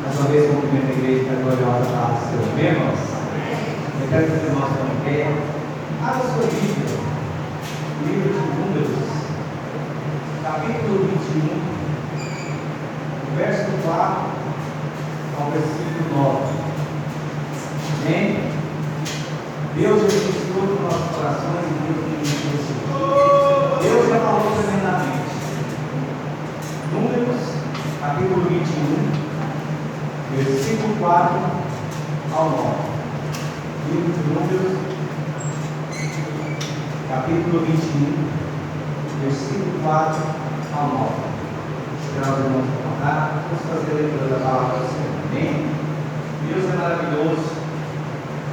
Mais uma vez, cumprimento a igreja da gloriosa paz do Senhor. Amém, irmãos? Eu quero que os irmãos estão em pé. Abra sua Bíblia, livro de Números, capítulo 21, verso 4 ao versículo 9. Amém? Deus já ministrou nos nossos corações e Deus ministrou esse dia. Deus já falou tremendamente. Números, capítulo 21, versículo 4 ao 9. Livro de Números, capítulo 21, versículo 4 ao 9. Esperar os irmãos contar, vamos fazer a leitura da palavra do Senhor. Amém? Deus é maravilhoso.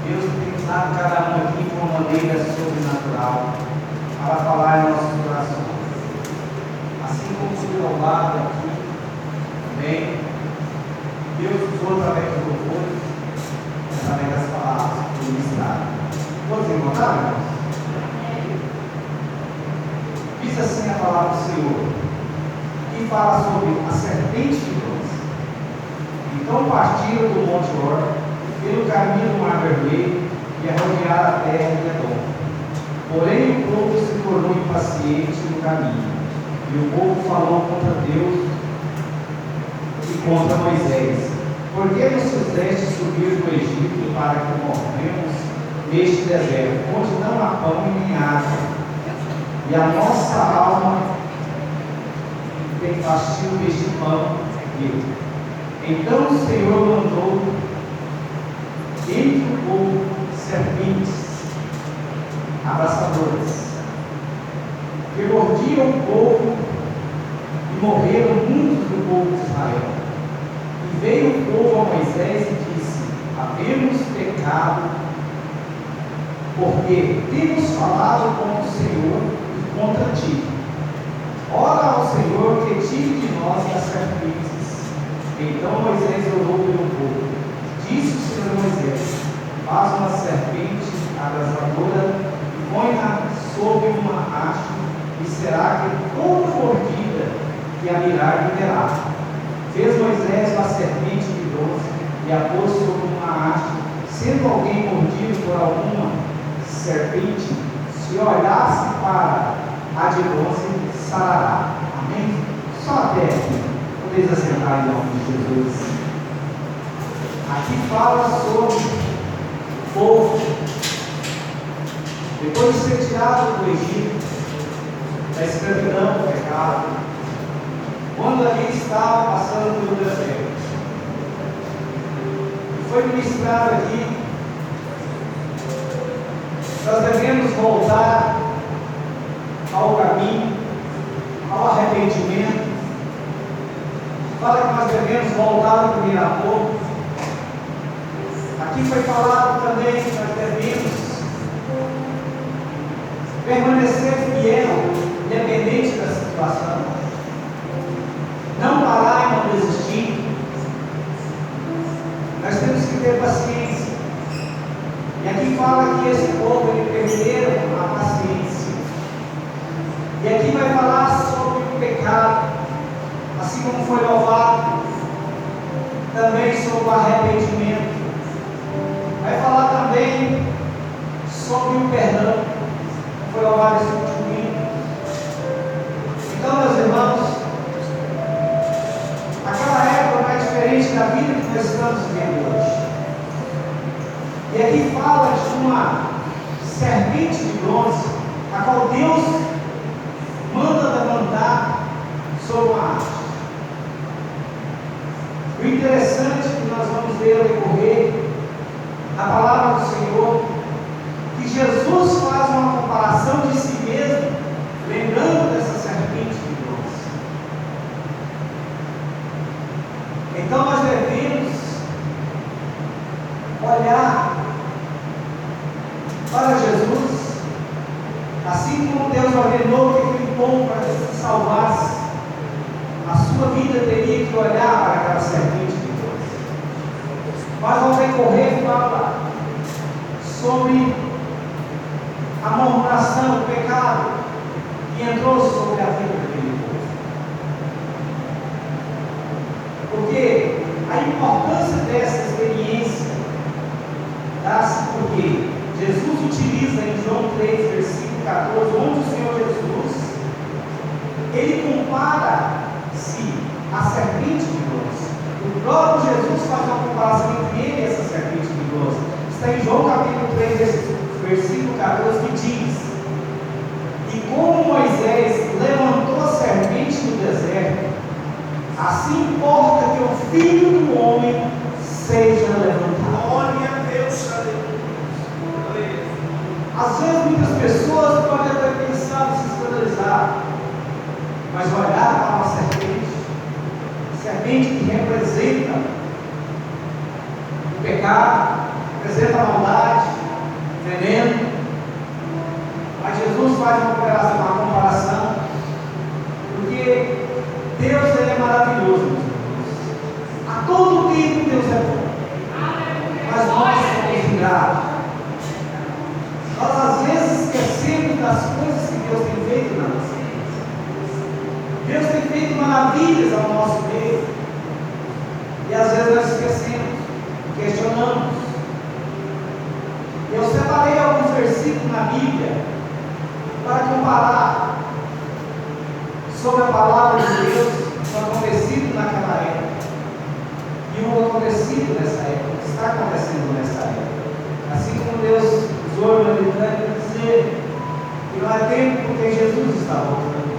Deus tem usado cada um aqui de uma maneira sobrenatural para falar em nossos corações. Assim como foi louvado aqui, amém? Deus usou através dos louvores, através das palavras que ministraram. Todos encontraram, irmãos? Diz assim a palavra do Senhor, que fala sobre a serpente de bronze. Então partiram do Monte Hor, pelo caminho do Mar Vermelho, e rodearam a terra de Edom. Porém o povo se tornou impaciente no caminho, e o povo falou contra Deus e contra Moisés: por que nos fizeste subir do Egito para que morremos neste deserto, onde não há pão e nem água, e a nossa alma tem fastio deste pão? Então o Senhor mandou entre o povo serpentes abraçadoras, que mordiam o povo, e morreram muitos do povo de Israel. E veio o povo a Moisés e disse: havemos pecado, porque temos falado contra o Senhor e contra ti. Ora ao Senhor que tire de nós as serpentes. Então Moisés orou pelo povo. Disse o Senhor a Moisés: faz uma serpente abrasadora e põe-na sobre uma haste, e será que toda mordida que a mirar viverá. Fez Moisés uma serpente de bronze e a pôs sobre uma haste. Sendo alguém mordido por alguma serpente, se olhasse para a de bronze, sarará. Amém? Só até aqui. Podeis assentar em nome de Jesus. Aqui fala sobre o povo, depois de ser tirado do Egito, da escravidão do pecado, quando ali estava passando pelo deserto. E foi ministrado aqui, nós devemos voltar ao caminho, ao arrependimento. Fala que nós devemos voltar ao primeiro amor. Aqui foi falado também que nós devemos permanecer fiel, independente da situação, não parar e não desistir. Nós temos que ter paciência. E aqui fala que esse povo, ele perderam a paciência. E aqui vai falar sobre o pecado, assim como foi louvado, também sobre o arrependimento. Vai falar também sobre o perdão, foi louvado esse último hino. Então, meus irmãos, aquela época não é diferente da vida que nós estamos vivendo hoje. E aqui fala de uma serpente de bronze, a qual Deus manda levantar sobre uma haste. O interessante é que nós vamos ver ao decorrer a palavra do Senhor, que Jesus faz uma comparação de si mesmo, lembrando dessa serpente de bronze. Então nós devemos olhar para Jesus, assim como Deus ordenou que aquele povo, para que se salvasse, a sua vida teria que olhar para aquela serpente de bronze. Mas ao decorrer fala sobre a murmuração, o pecado que entrou sobre a vida daquele povo. Porque a importância dessa experiência dá-se porque Jesus utiliza em João 3, versículo 14, onde o Senhor Jesus, ele compara-se à serpente vigorosa. O próprio Jesus faz uma comparação entre ele e essa serpente vigorosa. Está em João capítulo 3, versículo 14, que diz: e como Moisés levantou a serpente no deserto, assim importa que o Filho do Homem seja levantado. Glória a Deus, aleluia. Às vezes muitas pessoas podem até pensar em se escandalizar, mas olhar para uma serpente que representa o pecado, representa a maldade, veneno. Mas Jesus faz uma comparação, porque Deus ele é maravilhoso, meus irmãos. A todo tempo Deus é bom, mas nós somos ingratos. Nós às vezes esquecemos das coisas que Deus tem feito na nossa vida. Deus tem feito maravilhas ao nosso meio, e às vezes nós esquecemos, questionamos. Eu separei alguns versículos na Bíblia para comparar sobre a palavra de Deus, o acontecido naquela época e o acontecido nessa época, o que está acontecendo nessa época. Assim como Deus usou o militante para dizer que não é tempo porque Jesus está voltando,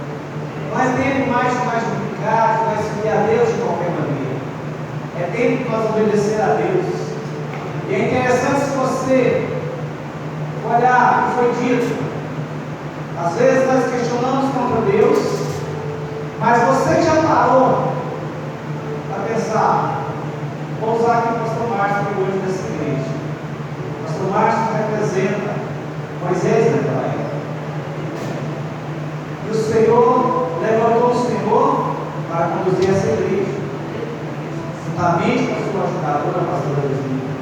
não é tempo mais de mais duplicar, de mais seguir a Deus de qualquer maneira, é tempo de nós obedecer a Deus. E é interessante se você olhar o que foi dito. Às vezes nós questionamos contra Deus, mas você já parou para pensar? Vou usar aqui o pastor Márcio que hoje dessa igreja. O pastor Márcio representa Moisés naquela época. E o Senhor levantou o Senhor para conduzir essa igreja, juntamente com a sua ajudadora, a pastora Lismina.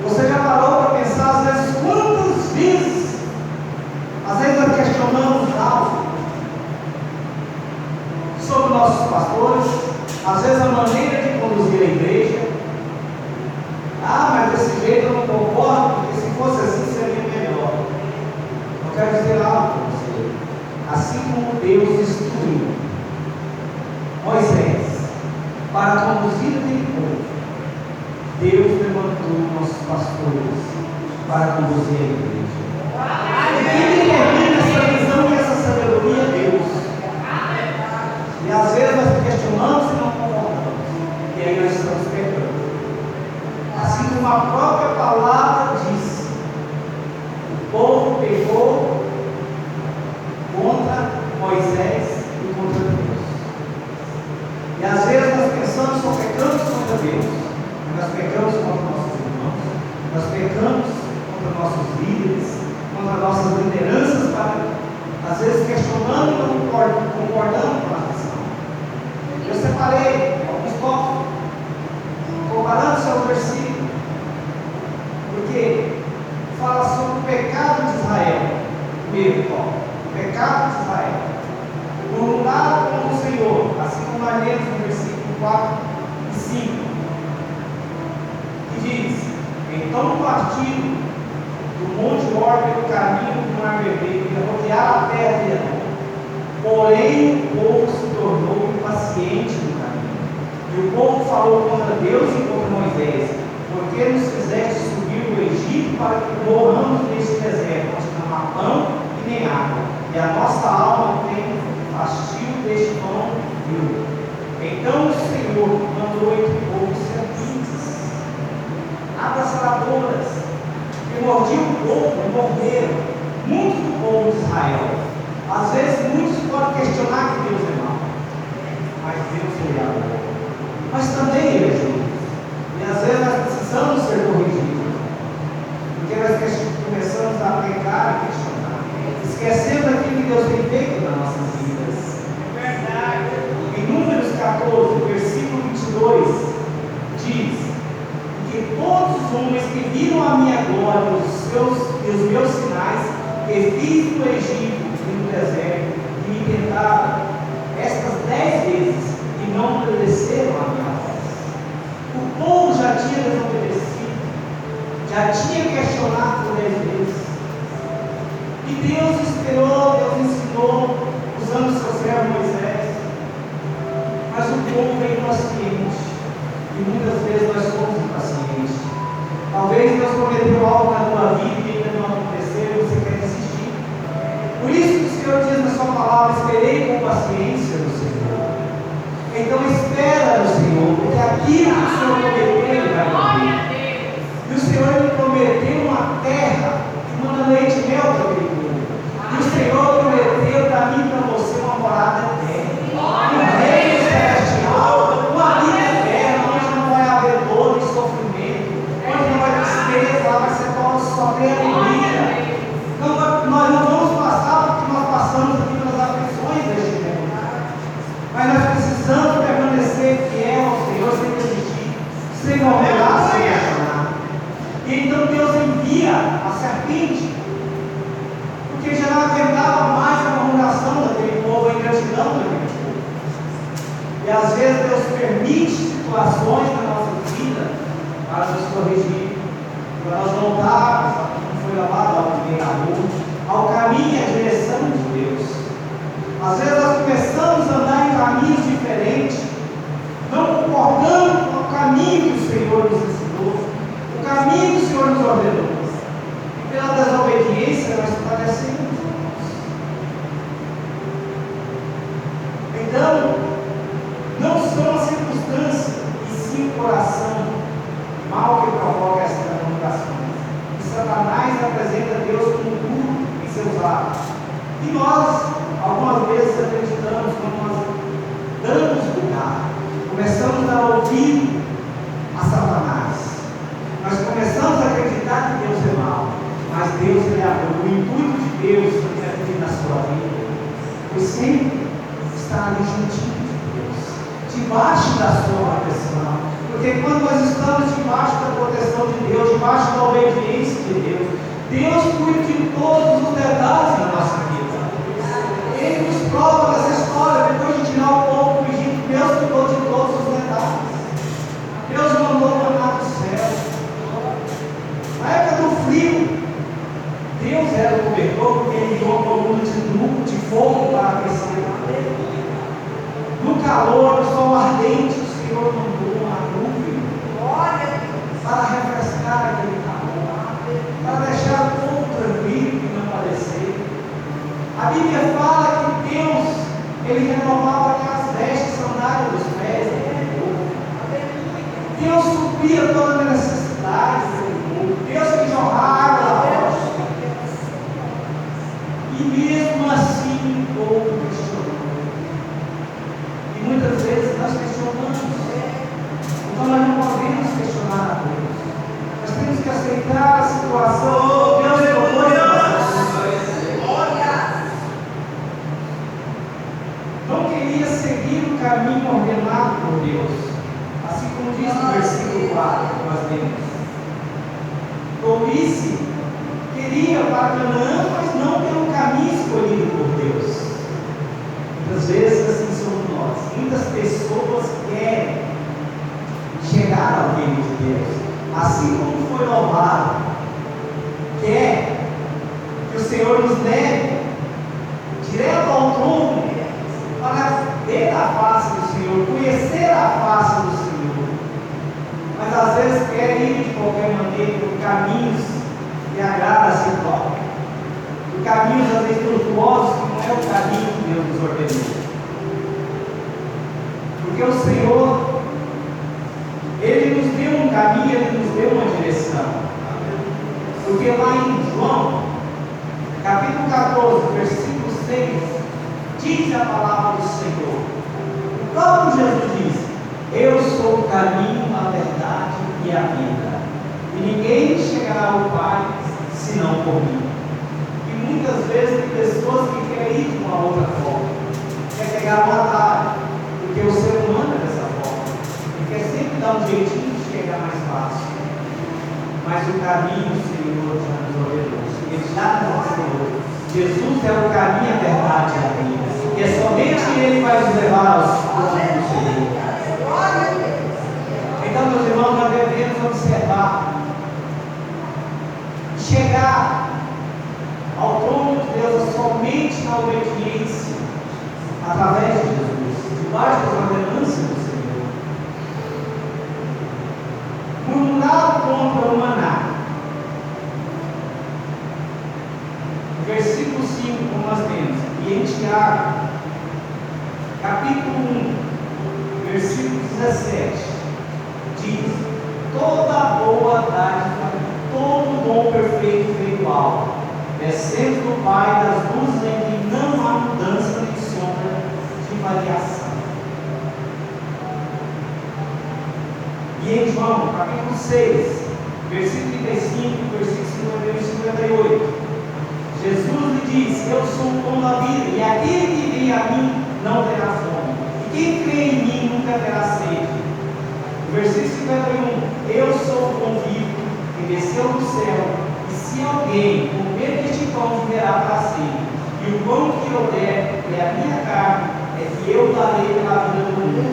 Você já parou para pensar, às vezes, quantas vezes nós questionamos algo sobre nossos pastores, às vezes a maneira de conduzir a igreja. Mas desse jeito eu não concordo, porque se fosse assim seria melhor. Eu quero dizer algo para você. Assim como Deus instruiu Moisés para conduzir aquele povo, Deus levantou nossos pastores para conduzir a igreja. Quem determina essa visão e essa sabedoria é Deus. E às vezes nós questionamos e não concordamos, e aí nós estamos pecando. Assim como a própria palavra diz, o povo pecou contra Moisés e contra Deus. E às vezes nós pensamos que nós pecamos contra Deus, nós pecamos contra nossos irmãos, nós pecamos contra nossos líderes, contra nossas lideranças, às vezes questionando e não concordando com a missão. Eu separei alguns tópicos, comparando-se ao versículo, porque fala sobre o pecado de Israel. Primeiro tópico, o pecado de Israel, murmuraram contra o Senhor, assim como nós lemos no versículo 4 e 5, que diz: então partiram do monte Hor pelo caminho do mar vermelho, e rodearam a terra de Edom. Porém o povo se tornou impaciente no caminho, e o povo falou contra Deus e contra Moisés: por que nos fizeste subir do Egito para que morramos neste deserto, onde não há pão e nem água, e a nossa alma tem fastio deste pão vil? Então o Senhor mandou entre o povo serpentes abraçadoras, que mordiam o povo e morreram muitos do povo de Israel. Às vezes muitos podem questionar que Deus é mau, mas Deus é amor. Mas também Ele é justo. E às vezes nós precisamos ser corrigidos, porque nós começamos a pecar e questionar, esquecendo aquilo que Deus tem feito nas nossas vidas. É verdade. Em Números 14, versículo 22, diz: que todos os homens que viram a minha glória e os meus sinais que fiz no Egito e no deserto, e me tentaram estas 10 vezes e não obedeceram a minha voz. E muitas vezes nós somos impacientes. Talvez Deus prometeu algo na tua vida e ainda não aconteceu e você quer desistir. Por isso que o Senhor diz na sua palavra: esperei com paciência no Senhor. Então espera no Senhor, porque aquilo que o Senhor prometeu Ele vai cumprir. E o Senhor me prometeu uma terra que manda leite e mel para aquele povo. E o Senhor prometeu para mim e para você uma morada eterna. Um reino celestial, uma vida eterna, onde não vai haver dor e sofrimento, onde não vai ter tristeza, lá vai ser só ter alegria. Nós não vamos passar porque nós passamos aqui pelas aflições deste mundo. Mas nós precisamos permanecer fiel ao Senhor sem desistir, sem murmurar, sem questionar. E então Deus envia a serpente, porque já não aguentava mais a murmuração daquele povo, a ingratidão daquele povo. E às vezes Deus permite situações na nossa vida para nos corrigir, para nós voltarmos, como foi lavado ao primeiro amor, ao caminho e à direção de Deus. Às vezes nós começamos a andar em caminhos diferentes, não concordando com o caminho que o Senhor nos ensinou, o caminho que o Senhor nos ordenou. E pela desobediência nós padecemos. Então, não são as circunstâncias, e sim o coração mal que provoca essas comunicações. E Satanás apresenta Deus como duro em seus atos. E nós, algumas vezes, acreditamos quando nós damos lugar, começamos a ouvir a Satanás. Nós começamos a acreditar que Deus é mau, mas Deus é amor. O intuito de Deus na sua vida foi sempre estar ali juntinho de Deus, debaixo da sua proteção. Porque quando nós estamos debaixo da proteção de Deus, debaixo da obediência de Deus, Deus cuida de todos os detalhes da nossa vida. Ele nos prova dessa história, depois de tirar o povo do Egito, Deus cuidou de todos os detalhes. Deus mandou maná do céu. Na época do frio, Deus era o cobertor, porque Ele enviou uma coluna de fogo para aquecer. No calor, no sol ardente, o Senhor mandou uma nuvem para refrescar aquele calor, para deixar o povo tranquilo e não padecer. A Bíblia fala que Deus, Ele renovava as vestes, sandálias dos pés daquele povo. Deus supria toda a necessidade daquele povo. Deus que jorrava água da rocha. E mesmo assim o povo questionou. E muitas vezes nós questionamos. Então nós não podemos questionar a Deus. Nós temos que aceitar a situação. Deus propôs a nós. Não queria seguir o caminho ordenado por Deus. Assim como diz no versículo 4 que nós lemos. Tolice queria para Canaã, mas não pelo caminho escolhido por Deus. Muitas vezes assim somos nós. Muitas pessoas querem chegar ao reino de Deus, assim como foi louvado, quer que o Senhor nos leve direto ao trono para ver a face do Senhor, conhecer a face do Senhor, mas às vezes quer ir de qualquer maneira por caminhos que agradam a si próprio, por caminhos às vezes tortuosos, que não é o caminho que Deus nos ordenou. Porque o Senhor, Ele nos deu um caminho, Ele nos deu uma direção. Porque lá em João, capítulo 14, versículo 6, diz a palavra do Senhor. O próprio Jesus diz: eu sou o caminho, a verdade e a vida. E ninguém chegará ao Pai senão por mim. E muitas vezes tem pessoas que querem ir de uma outra forma, quer pegar um atalho, porque o ser humano é dessa forma. Ele quer sempre dar um jeitinho de chegar mais fácil. Mas o caminho o Senhor já nos ordenou. Ele já nos ensinou. Jesus é o caminho, a verdade e a vida. E é somente Ele que vai nos levar aos planos do Senhor. Então, meus irmãos, nós devemos observar. Chegar ao trono de Deus somente na obediência, através de Jesus, debaixo das ordenanças do Senhor. 17 diz: toda boa dádiva, todo dom perfeito vem do alto, descendo do Pai das luzes, em que não há mudança nem sombra de variação. E em João, capítulo 6, versículo 35, versículo 51 e 58, Jesus lhe disse: eu sou o pão da vida, e aquele que vem a mim não terá fome, e quem crê em mim nunca terá sede. Versículo 51, eu sou o pão vivo que desceu do céu, e se alguém comer deste pão viverá para sempre, e o pão que eu der é a minha carne, é que eu darei pela vida do mundo.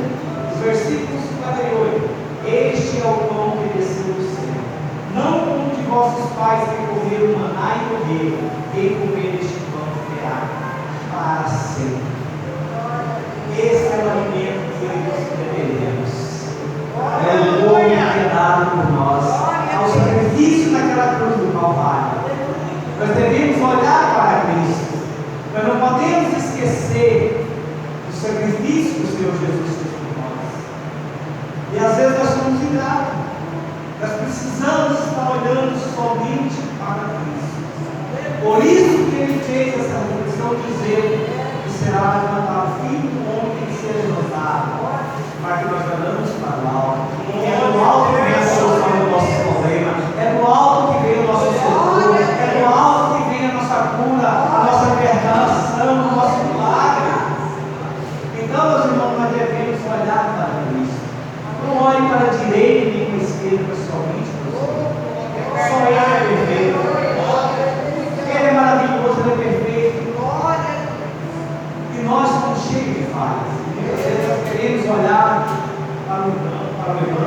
Versículo 58, este é o pão que desceu do céu, não como de vossos pais que comeram maná e morreram. Quem comer este pão viverá para sempre. Esse é o alimento que eu e você deveremos. É o pão que é dado por nós, ao sacrifício naquela cruz do Calvário. Nós devemos olhar para Cristo. Nós não podemos esquecer do sacrifício que o Senhor Jesus fez por nós. E às vezes nós somos ingratos. Nós precisamos estar olhando somente para Cristo. Por isso que ele fez essa reflexão, dizendo que será levantado o Filho do Homem, tem que ser levantado, para que nós olhamos para o alto. Porque é do alto que vem a solução do nosso problema, é do alto que vem o nosso socorro, é do alto que vem a nossa cura, a nossa libertação, o nosso milagre. Então, meus irmãos, nós devemos olhar para Cristo. Não olhe para a direita nem para a esquerda, mas somente para o Senhor. Só Ele é perfeito. Ele é maravilhoso, Ele é perfeito. E nós somos cheios de falhas. Nós queremos olhar para o irmão,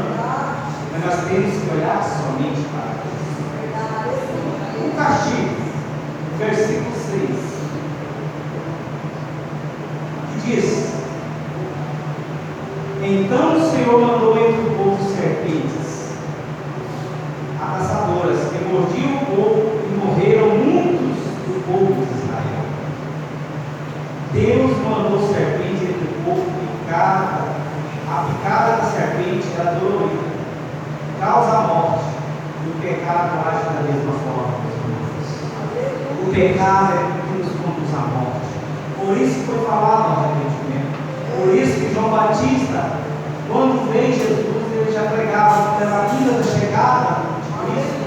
mas nós temos que olhar somente para Deus. O castigo, versículo 6, que diz: então o Senhor mandou entre o povo serpentes abraçadoras que mordiam o povo, e morreram muitos do povo de Israel. Deus mandou serpente entre o povo, a picada da serpente era dolorida, causa a morte, e o pecado age da mesma forma. O pecado é o que nos conduz à morte. Por isso foi falado no arrependimento. Por isso que João Batista, quando veio Jesus, ele já pregava pela vinda da chegada de Cristo.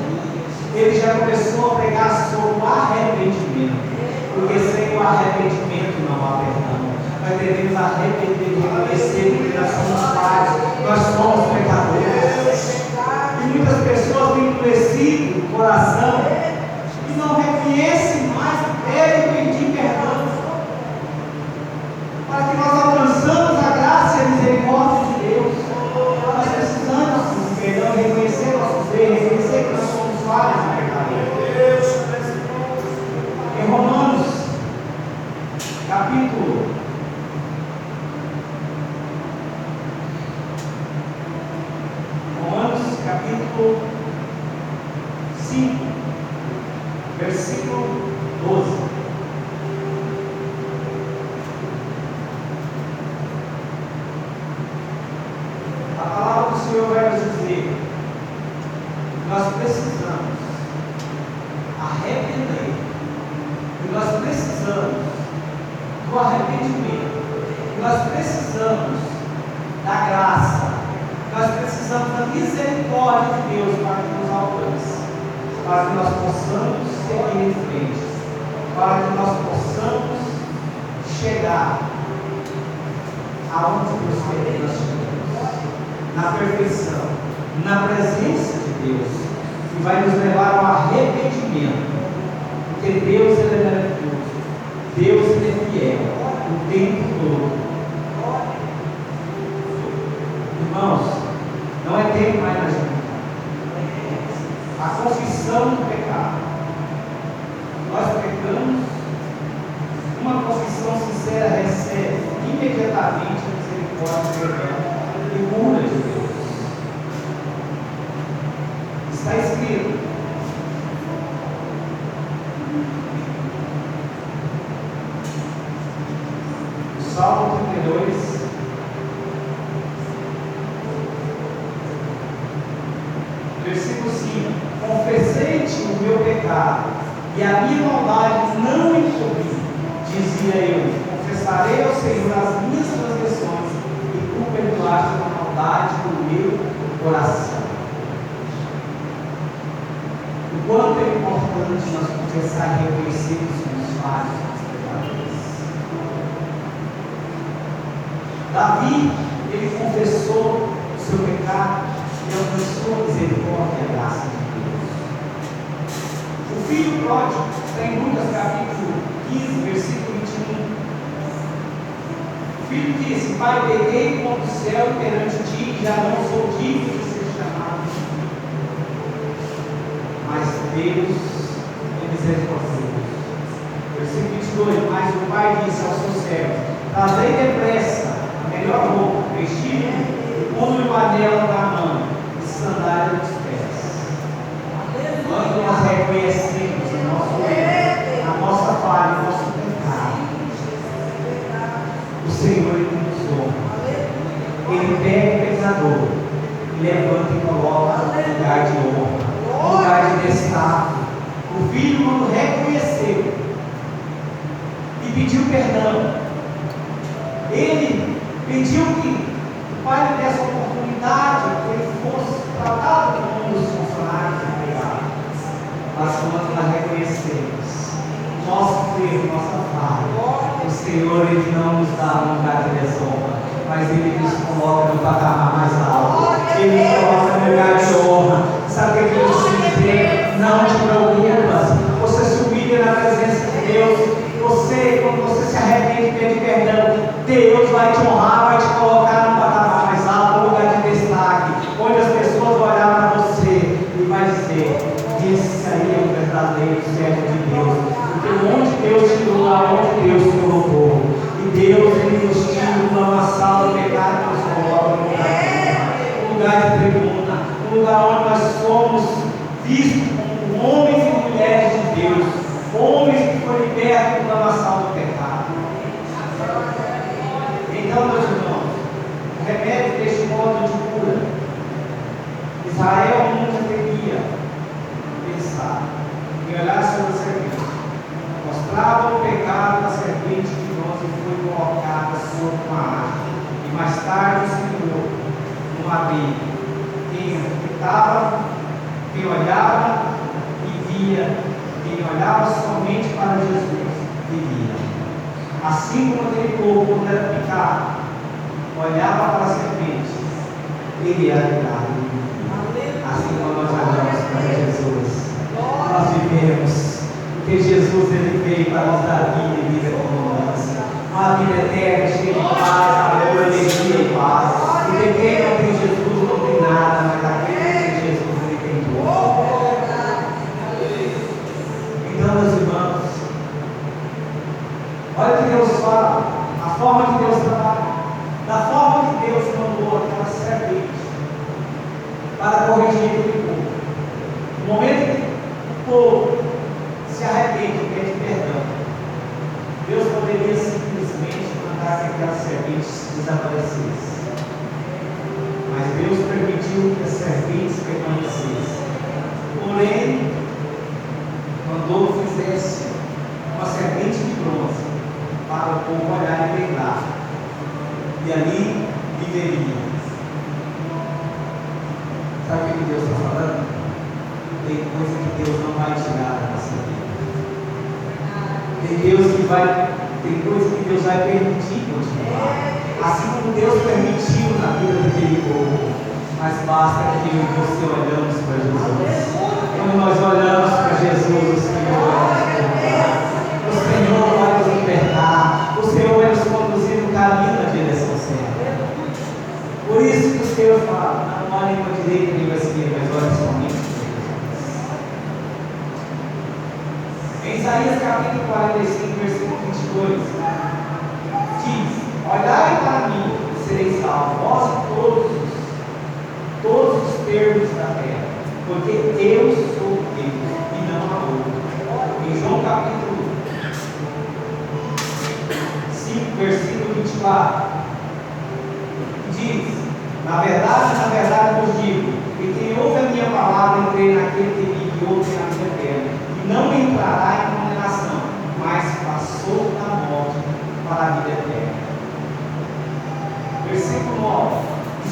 Ele já começou a pregar sobre o arrependimento, porque sem o arrependimento não há perdão. Nós devemos arrepender e reconhecer que nós somos falhos, nós somos pecadores. E muitas pessoas têm endurecido o coração e não reconhecem mais o pé e pedir perdão, para que nós alcançamos a graça e a misericórdia de Deus. Nós precisamos de perdão, reconhecer nossos erros, reconhecer que nós somos falhos e pecadores. Em Romanos, capítulo 5, versículo 12. A palavra do Senhor vai nos dizer: nós precisamos arrepender, e nós precisamos do arrependimento, e nós precisamos da graça, nós precisamos da misericórdia de Deus para que nos alcance, para que nós possamos seguir em frente, para que nós possamos chegar aonde Deus quer que nós cheguemos, na perfeição, na presença de Deus, que vai nos levar ao arrependimento, porque Deus ele é maravilhoso, Deus ele é fiel o tempo todo. Irmãos, não é tempo mais na gente. A confissão do pecado. Nós pecamos, uma confissão sincera recebe imediatamente a misericórdia e cura de Deus. Está escrito: Salmo 32, Versículo 5: confessei-te o meu pecado, e a minha maldade não encobri. Dizia eu: confessarei ao Senhor as minhas transgressões, e tu perdoaste a maldade do meu coração. O quanto é importante nós confessar e reconhecer que somos falhos, pecadores. Davi, ele confessou o seu pecado e alcançou a misericórdia e a graça de Deus. O filho pródigo está em Lucas capítulo 15, versículo 21. O filho disse: Pai, peguei contra o céu e perante ti, já não sou digno de ser chamado filho. Mas Deus é misericordioso. Versículo 22: mas o pai disse ao seu servo: trazei depressa a melhor roupa, vestido, pondo-lhe o anel na mão e sandália nos pés. Quando nós reconhecemos o nosso erro, a nossa falha, o nosso pecado, o Senhor Ele nos honra. Ele pega o pecador, levanta e coloca no lugar de honra, no lugar de destaque. O filho, quando reconheceu e pediu perdão, ele pediu que o pai lhe desse a oportunidade que ele fosse tratado como um dos funcionários empregados. Mas quando nós reconhecemos nosso erro, nossa falha, o Senhor Ele não nos dá um lugar de desonra, mas Ele nos coloca no patamar mais alto. Ele nos coloca no lugar de honra. Sabe o que eu preciso dizer? Não te preocupas. Você se humilha na presença de Deus. Quando você se arrepende e pede perdão, Deus vai te honrar, vai te colocar no patamar mais alto, no lugar de destaque, onde as pessoas vão olhar para você e vai dizer: esse aí é o verdadeiro servo de Deus. Porque onde Deus tirou, aonde Deus te colocou. E Deus Ele nos tira do lamaçal do pecado e nos coloca no lugar de tribuna, no lugar onde nós somos vistos como homens e mulheres de Deus, homens que foram libertos do lamaçal do pecado. Então, meus irmãos, o remédio deste modo de cura, Israel nunca teria pensado em olhar sobre a serpente. Mostrava o pecado da serpente de bronze e foi colocada sobre uma árvore. E mais tarde o Senhor, numa Bíblia, quem olhava e via, quem olhava somente para Jesus, vivia. Assim como aquele povo, quando era picado, olhava para a serpente, ele era picado. Assim como nós olhamos para Jesus, nós vivemos. Porque Jesus Ele veio para nos dar vida e vida com abundância. Uma vida eterna, cheia de paz, amor, alegria e paz. Porque quem não tem Jesus não tem nada, mas aquele que tem Jesus Ele tem tudo. Então, meus irmãos, olha o que Deus fala, a forma que Deus trabalha, da forma que Deus mandou aquela serpente para corrigir aquele povo. No momento que o povo se arrepende e pede perdão, Deus poderia simplesmente mandar que aquela serpente desaparecesse. Mas Deus permitiu que as serpentes permanecessem. Porém, mandou que fizesse uma serpente de bronze para o povo olhar e lembrar. E ali viveria. Sabe o que Deus está falando? Tem coisa que Deus não vai tirar da nossa vida. Tem coisa que Deus vai permitir continuar. Assim como Deus permitiu na vida daquele povo. Mas basta que eu e você olhamos para Jesus. Quando nós olhamos para Jesus, o Senhor vai nos libertar. O Senhor vai nos conduzir no caminho da direção certa. Por isso que o Senhor fala: não olhem para a direita nem para a esquerda, mas olhem somente para Jesus. Em Isaías capítulo 45, versículo 22, diz: olhai para mim e sereis salvos, vós e todos os termos da terra, porque eu sou Deus e não há outro. Em João capítulo 5, versículo 24, diz: na verdade vos digo, que quem ouve a minha palavra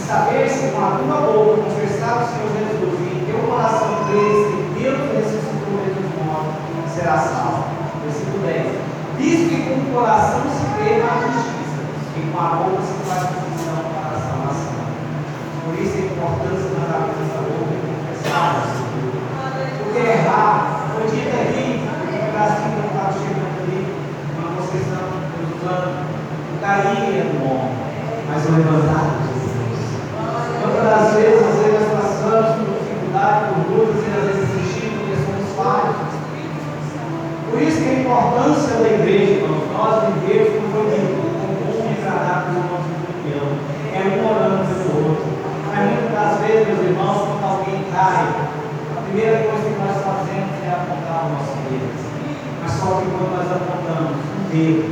saber se com a tua boca confessar o Senhor Jesus e em teu coração crer que Deus ressuscitou ele dos mortos, será salvo. Versículo 10. Visto que com o coração se crê na justiça e com a boca se faz confissão para a salvação. Por isso a importância da cabeça da boca é confessar. Porque errar, foi dito ali, o Brasil não estava chegando ali, uma concessão, usando o cair do homem, mas o levantar de Jesus. Quantas das vezes, nós passamos por dificuldade, por lutas e às vezes desistimos porque somos falhos. Por isso que a importância da igreja, irmãos, nós vivemos como foi dito, com bom e agradável o nosso comunhão, é um orando pelo outro. Mas muitas das vezes, meus irmãos, quando alguém cai, a primeira coisa que nós fazemos é apontar o nosso dedo. Mas só que quando nós apontamos um dedo,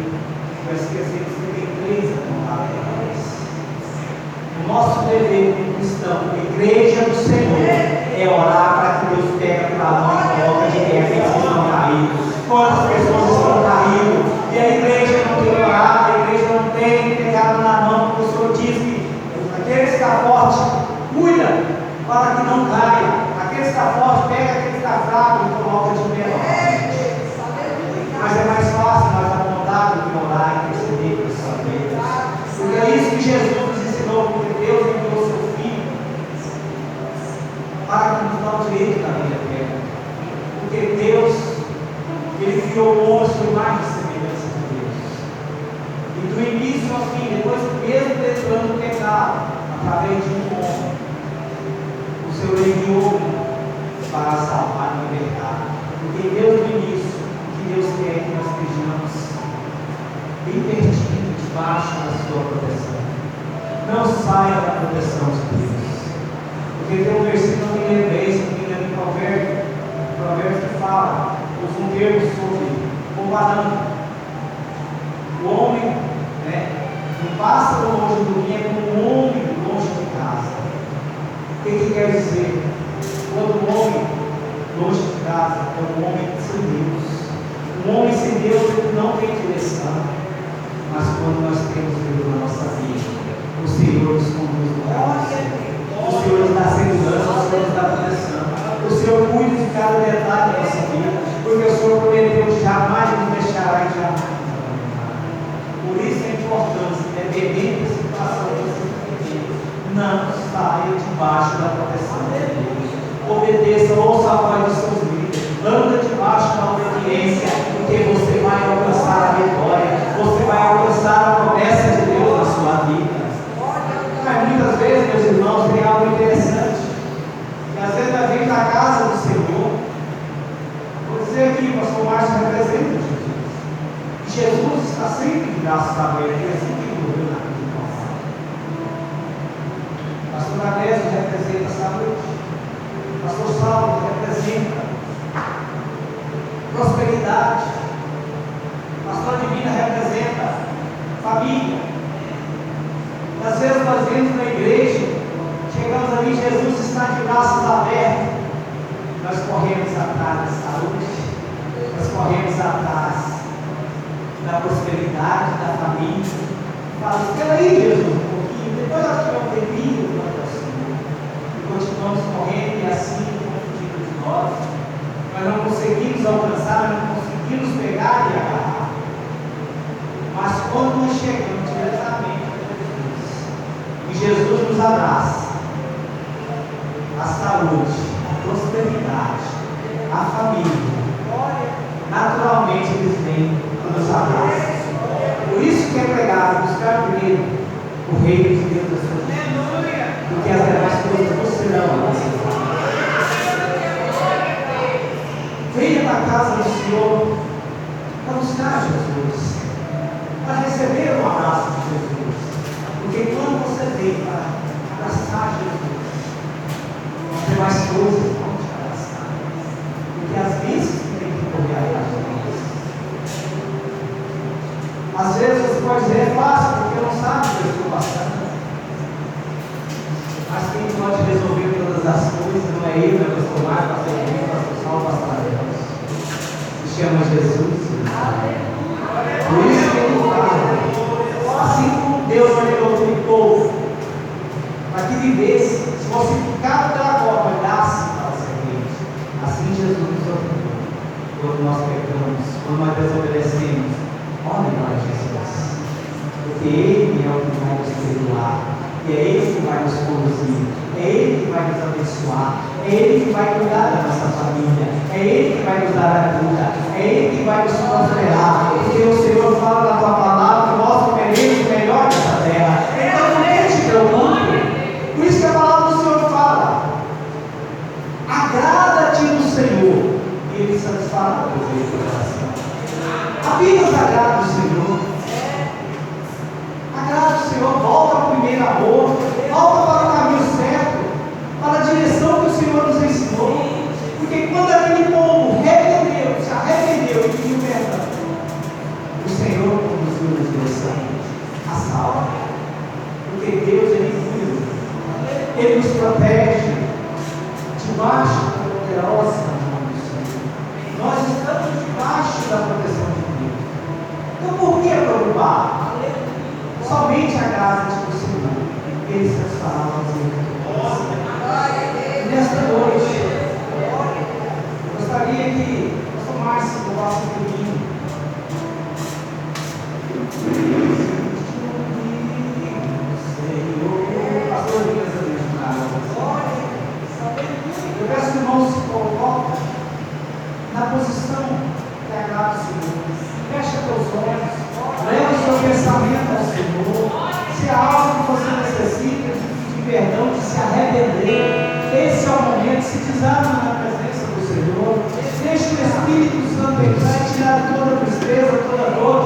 nós esquecemos que tem três apontados para nós. O nosso dever como cristão, igreja do Senhor, é orar para que Deus pegue pela mão e coloque de quem aqueles que estão caídos. Quantas pessoas estão caídas? E a igreja não tem orado, a igreja não tem pegado na mão, porque o Senhor diz que aquele que está forte, cuida para que não caia. Aquele que está forte, pega aquele que está fraco e coloca de pé. Mas é mais fácil nós apontar do que orar e perceber que isso é. Porque é isso que Jesus nos ensinou, porque Deus enviou seu Filho para que nos dê o direito da vida eterna. Porque Deus, Ele criou o homem sua imagem e semelhança de Deus. E do início ao fim, depois mesmo tentando pecar, através de um homem, o Senhor enviou para salvar e libertar. Porque Deus no início, o que Deus quer que nós estejamos bem pertinho, debaixo da sua proteção. Não saia da proteção de Deus. Porque tem um versículo que lembrei, se não me engano, em Provérbios que fala, usa um termo sobre comparando o homem, um pássaro longe do ninho é como um homem longe de casa. O que quer dizer? Quando o homem longe de casa é um homem sem Deus. Um homem sem Deus ele não tem direção. Mas quando nós temos Deus na nossa vida, o Senhor nos conduz no caminho. O Senhor nos dá segurança, o Senhor nos dá proteção. O Senhor cuida de cada detalhe da nossa vida. Porque o Senhor prometeu que jamais nos deixará e jamais nos abandonará. Por isso a importância, independente da situação que você vive, não saia debaixo da proteção de Deus. Obedeça, ouça a voz dos seus líderes, anda debaixo da obediência, porque você vai alcançar a vitória, você vai alcançar a promessa de Deus na sua vida. Mas muitas vezes, meus irmãos, tem algo interessante, que às vezes nós vemos na casa do Senhor. Vou dizer aqui, o pastor Márcio representa Jesus. Jesus está sempre de braços abertos, ele é sempre que morreu na cruz do Calvário. Pastor Adésio representa a saúde. Pastor Saulo representa prosperidade. Pastor Divina representa família. Às vezes nós vemos na igreja, chegamos ali, Jesus está de braços abertos. Nós corremos atrás da saúde, nós corremos atrás da prosperidade, da família. Fala, espera aí, Jesus, um pouquinho, depois nós tivemos um tempinho quanto ao Senhor. E continuamos correndo e assim, confundindo de nós. Nós não conseguimos alcançar, não conseguimos pegar e agarrar. Mas quando nós chegamos diretamente a Jesus, e Jesus nos abraça, a saúde, a prosperidade, a família, naturalmente eles vêm e nos abraçam. Por isso que é pregado, buscar primeiro o reino de Deus da sua vida, porque as demais coisas você não. Venha na casa do Senhor para buscar Jesus, para receber o abraço de Jesus, porque quando você vem para abraçar Jesus, as demais coisas vão te abraçar, porque as bênçãos que tem que correr atrás de nós. Às vezes você pode dizer, é fácil, porque não sabe o que eu estou passando. Mas quem pode resolver todas as coisas não é ele, não é o pastor Marcos, pastor Henrique, pastor Saulo, pastor Deus. Se chama Jesus. Por isso que ele fala, assim como Deus ordenou aquele povo, para que abençoar, é Ele que vai cuidar da nossa família, é Ele que vai nos dar a cura, é Ele que vai nos prosperar, porque o Senhor fala na tua palavra que nós comeremos o melhor dessa terra. Então não te preocupe. Por isso que a palavra do Senhor fala: agrada-te no Senhor, e Ele satisfará o teu coração. Apenas agrada o Senhor. Agrada o Senhor, volta ao primeiro amor, volta para o caminho certo, para a direção que o Senhor nos ensinou. Porque quando aquele povo se arrependeu e pediu perdão, o Senhor conduziu nos direção a salva. Porque Deus, Ele cuida, Ele nos protege debaixo da poderosa mão do Senhor. Nós estamos debaixo da proteção de Deus. Então por que preocupar? Somente agrada-te do Senhor, Ele satisfará o desejo. Nesta noite, eu gostaria que o pastor Márcio louvasse um pouquinho. Senhor, pastor Elias, eu peço que o irmão se coloque na posição que agrada o Senhor. Fecha teus olhos, leva o seu pensamento ao Senhor. Se há algo que você necessita de perdão, de se arrepender, esse é o momento. Se desarma na presença do Senhor, deixa o Espírito Santo entrar e tirar toda tristeza, toda dor,